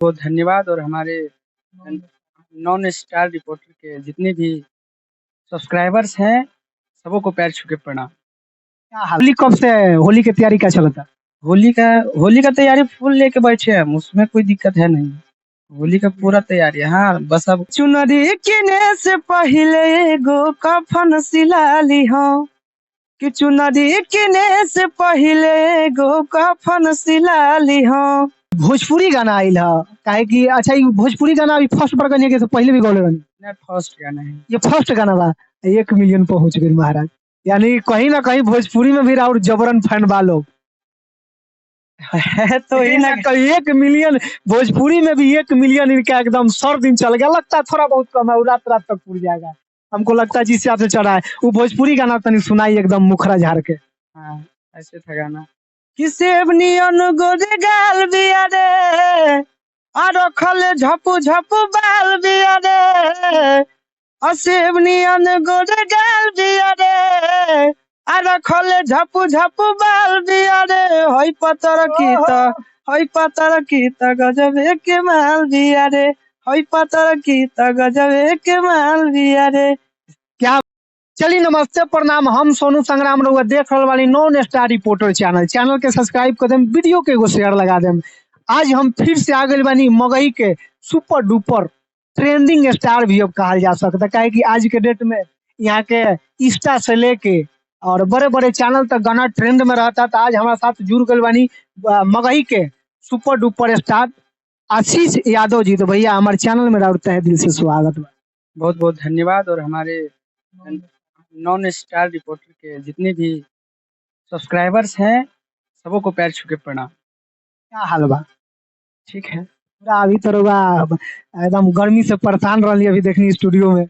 बहुत धन्यवाद और हमारे नॉन स्टार रिपोर्टर के जितने भी सब्सक्राइबर्स हैं सबों को पैर छू के प्रणाम। क्या हाल? होली कब से है? होली की तैयारी क्या चलता? होली का तैयारी फुल लेके बैठे हैं हम, उसमें कोई दिक्कत है नहीं। होली का पूरा तैयारी है। हाँ, बस अब चुनरी किने से पहले एगो कफन सिला ली हो कि चुनरी किने से पहले एगो कफन सिला ली हो। भोजपुरी गाना आइल है काहे कि अच्छा ये भोजपुरी गाना अभी फर्स्ट बार गाने के से पहले भी गौले रहनी। नहीं, फर्स्ट गाना है ये फर्स्ट गाना बा 1 मिलियन पहुंच गई महाराज। यानी कहीं ना कहीं भोजपुरी में भी और जबरन फैन बा लोग है तो ही ना। कहीं 1 मिलियन भोजपुरी में भी 1 मिलियन इनका एकदम सर दिन चल गया। लगता है थोड़ा बहुत कम है, वो रात रात तक पूर जाएगा। हमको लगता है जिस हिसाब से चढ़ा है वो भोजपुरी गाना तनी सुनाई एकदम मुखरा झाड़ के। हाँ, ऐसे था गाना कि सेवनियन गोरे गाल बिया रे और खले झपू झपू बाल बिया रे और सेवनियन गोरे गाल बिया रे और खले झपू झपू बाल बिया रे होई पतर की त गजब के माल बिया रे होई पतर की त गजब के माल बिया रे। क्या चलिए नमस्ते प्रणाम, हम सोनू संग्राम रहुआ देख रहे वाली नॉन स्टार रिपोर्टर चैनल के सब्सक्राइब कर देम, वीडियो के एगो शेयर लगा देम। आज हम फिर से आ गए बानी मगही के सुपर डुपर ट्रेंडिंग स्टार भी अब कहा जा सकता है, काहे कि आज के डेट में यहाँ के इंस्टा से लेके और बड़े बड़े चैनल तक गाना ट्रेंड में रहता। तो आज हमारे साथ जुड़ गए बानी मगही के सुपर डुपर स्टार आशीष यादव जी। तो भैया हमारे चैनल में रहता है दिल से स्वागत बा। बहुत बहुत धन्यवाद और हमारे नॉन स्टार रिपोर्टर के जितने भी सब्सक्राइबर्स हैं सबों को पैर छू के प्रणाम। क्या हाल बा? ठीक है, पूरा अभी तो रउआ एकदम गर्मी से परेशान रही। अभी देखनी स्टूडियो में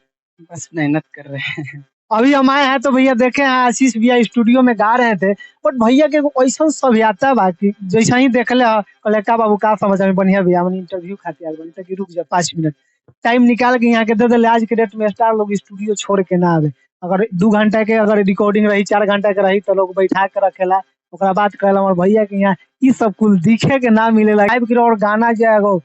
बस मेहनत कर रहे हैं। अभी हम आए हैं तो भैया देखे हैं आशीष भैया स्टूडियो में गा रहे थे, बट भैया के ऐसा सभ्यता बाकी जैसा ही देखले कहले का बाबू का समझ में बढ़िया भैया मैंने इंटरव्यू खातिर आए बनी कि रुक जा 5 मिनट टाइम निकाल के यहाँ के दे दे। आज के डेट में स्टार लोग स्टूडियो छोड़ के ना आवे। अगर 2 घंटा के अगर रिकॉर्डिंग रही 4 घंटा के रही तो लोग बैठा के रखेला, ओकरा बात करेला। और भैया के यहाँ ई सब कुल दिखे के ना मिलेला। लाइव के और गाना जो है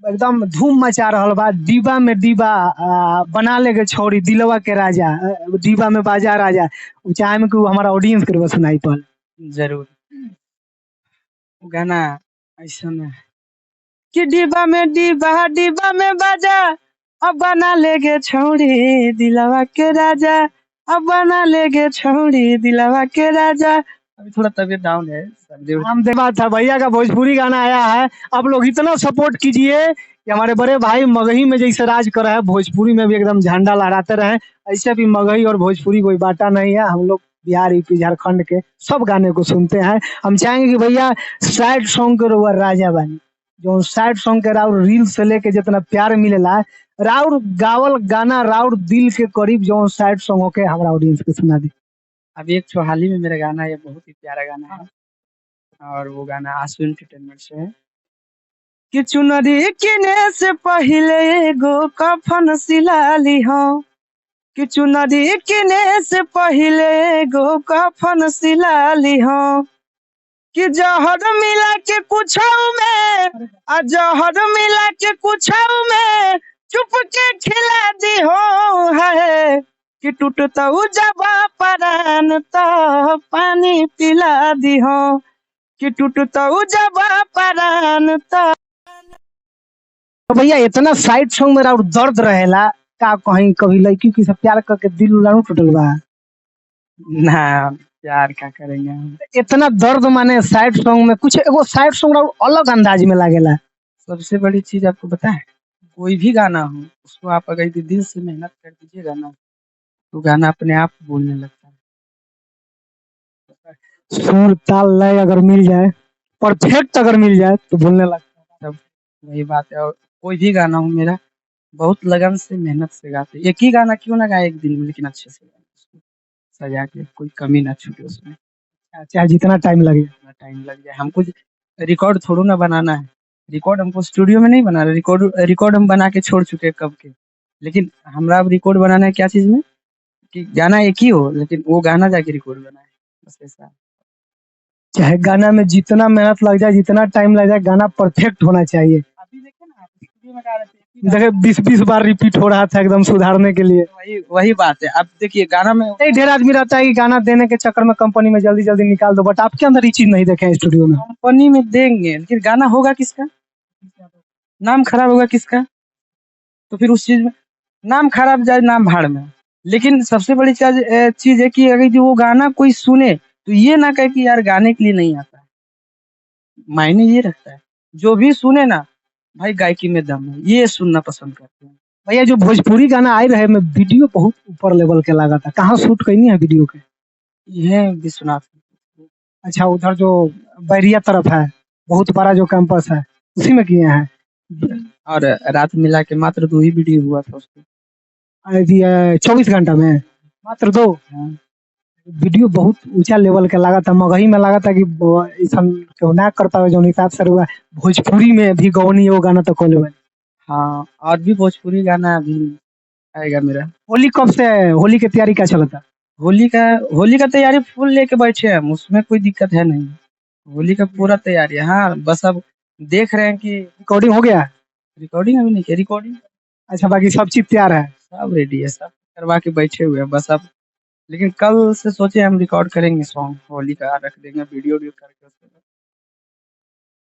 एकदम धूम मचा रहा बा। डिब्बा में डिब्बा बना लेके छोड़ी दिलवा के राजा, डिब्बा में बाजा राजा। चाहे में कि हमारा ऑडियंस के सुनाई पल जरूर गाना ऐसा है कि डिब्बा में बाजा अब बना लेगे छोड़ी दिलवा के राजा, अब बना लेगे छोड़ी दिलवा के राजा। अभी थोड़ा तबीयत डाउन है। हम देखा था भैया का भोजपुरी गाना आया है। आप लोग इतना सपोर्ट कीजिए कि हमारे बड़े भाई मगही में जैसे राज कर रहे हैं भोजपुरी में भी एकदम झंडा लहराते रहे। ऐसे भी मगही और भोजपुरी कोई बाटा नहीं है। हम लोग बिहार यूपी झारखंड के सब गाने को सुनते हैं। हम चाहेंगे कि भैया सैड सॉन्ग के रउआ राजा बानी, जो सैड सॉन्ग के राउर रील से लेके जितना प्यार मिलेला राउर गावल गाना राउर दिल के करीब जो सैड सॉन्ग होके हमारा ऑडियंस को सुना दे। अभी एक हाल ही में मेरा गाना है, बहुत ही प्यारा गाना है और वो गाना आंसू एंटरटेनमेंट से है कि चुनरी किने से पहले एगो कफन सिला ली हो कि चुनरी किने से पहले एगो कफन सिला ली हो कि जहर मिला के कुछ में जहर मिला के कुछ में चुप के खिला दी हो है कि टूटता जब परान तो पानी पिला दी हो कि टूटता जब परान तो भैया इतना साइड सॉन्ग में और दर्द रहेला का कहीं कभी लड़की की से प्यार करके दिल उलानू टूटल बा ना, प्यार क्या करेंगे हम। इतना दर्द माने साइड सॉन्ग में कुछ एगो साइड सॉन्ग और अलग अंदाज में लागेला। सबसे बड़ी चीज आपको बताएं, कोई भी गाना हो उसको आप अगर दिल से मेहनत कर दीजिएगा ना तो गाना अपने आप बोलने लगता है। सुर ताल लय अगर मिल जाए, परफेक्ट अगर मिल जाए तो बोलने लगता है। तब वही बात है। और कोई भी गाना हो मेरा बहुत लगन से मेहनत से गाते, एक ही गाना क्यों ना गाए एक दिन में, लेकिन अच्छे से गाए उसको सजा के, कोई कमी ना छूटे उसमें, चाहे जितना टाइम लगे। टाइम लग जाए। हमको रिकॉर्ड थोड़ा ना बनाना है, रिकॉर्ड हमको स्टूडियो में नहीं बना रहा। रिकॉर्ड हम बना के छोड़ चुके हैं कब के, लेकिन हमरा अब रिकॉर्ड बनाना है क्या चीज में कि गाना एक ही हो लेकिन वो गाना जाके रिकॉर्ड बनाए, बस ऐसा। चाहे गाना में जितना मेहनत लग जाए जितना टाइम लग जाए गाना परफेक्ट होना चाहिए। अभी देखे ना लगा रहे थे। देखे 20-20 बार रिपीट हो रहा था एकदम सुधारने के लिए। वही वही बात है। अब देखिए गाना में नहीं, ढेर आदमी रहता है कि गाना देने के चक्कर में कंपनी में जल्दी जल्दी निकाल दो, बट आपके अंदर ये चीज नहीं देखे स्टूडियो में। कंपनी में देंगे लेकिन गाना होगा किसका, नाम खराब होगा किसका। तो फिर उस चीज में नाम खराब जाए, नाम भाड़ में। लेकिन सबसे बड़ी चीज है कि अगर जो वो गाना कोई सुने तो ये ना कहे कि यार गाने के लिए नहीं आता है। मायने ये रखता है, जो भी सुने ना भाई गायकी में दम है, ये सुनना पसंद करते हैं। भैया जो भोजपुरी गाना आए रहे में वीडियो बहुत ऊपर लेवल के लगा था, कहाँ शूट करनी है वीडियो के? ये विश्वनाथ। अच्छा, उधर जो बैरिया तरफ है, बहुत बड़ा जो कैंपस है, उसी में किए हैं। और रात मिला के मात्र 2 ही वीडियो हुआ था उसको। 24 घंटा में मात्र 2 हाँ। वीडियो बहुत ऊंचा लेवल के लगा था। मगही में लगा था कि ऐसा क्यों ना करता है जो हिसाब से हुआ। भोजपुरी में भी गौनी वो गाना तो खोले। हाँ, और भी भोजपुरी गाना अभी आएगा मेरा। होली कब से है? होली की तैयारी क्या चलता? होली का तैयारी फुल लेके बैठे हैं हम, उसमें कोई दिक्कत है नहीं। होली का पूरा तैयारी है। हाँ, बस अब देख रहे हैं कि रिकॉर्डिंग हो गया? रिकॉर्डिंग अभी नहीं किया, रिकॉर्डिंग अच्छा, बाकी सब चीज तैयार है? सब रेडी है, सब करवा के बैठे हुए हैं बस अब। लेकिन कल से सोचे हम रिकॉर्ड करेंगे सॉन्ग, होली का रख देंगे वीडियो करके, उसके बाद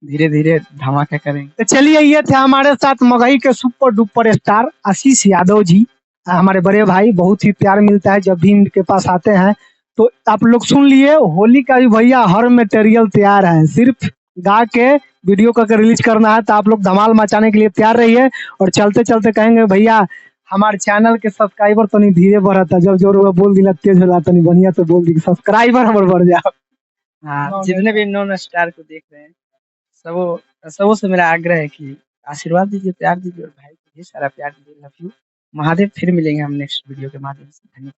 धीरे धीरे धमाका करेंगे। तो चलिए, ये थे हमारे साथ मगही के सुपर डुपर स्टार आशीष यादव जी, हमारे बड़े भाई। बहुत ही प्यार मिलता है जब भी इनके पास आते हैं। तो आप लोग सुन लिए, होली का भी भैया हर मटेरियल तैयार है, सिर्फ गा के वीडियो करके रिलीज करना है। तो आप लोग धमाल मचाने के लिए तैयार रहिए। और चलते चलते कहेंगे भैया हमारे चैनल के सब्सक्राइबर तो नहीं धीरे बढ़ता, जब जोर हुआ बोल दिला तेज होला तो नहीं बढ़िया, तो बोल दी सब्सक्राइबर हमारे बढ़ जाओ। हाँ, जितने भी नॉन स्टार को देख रहे हैं सबों से मेरा आग्रह है कि आशीर्वाद दीजिए, प्यार दीजिए और भाई को ढेर सारा प्यार दीजिए। Love you. महादेव। फिर मिलेंगे हम नेक्स्ट वीडियो के माध्यम से। धन्यवाद।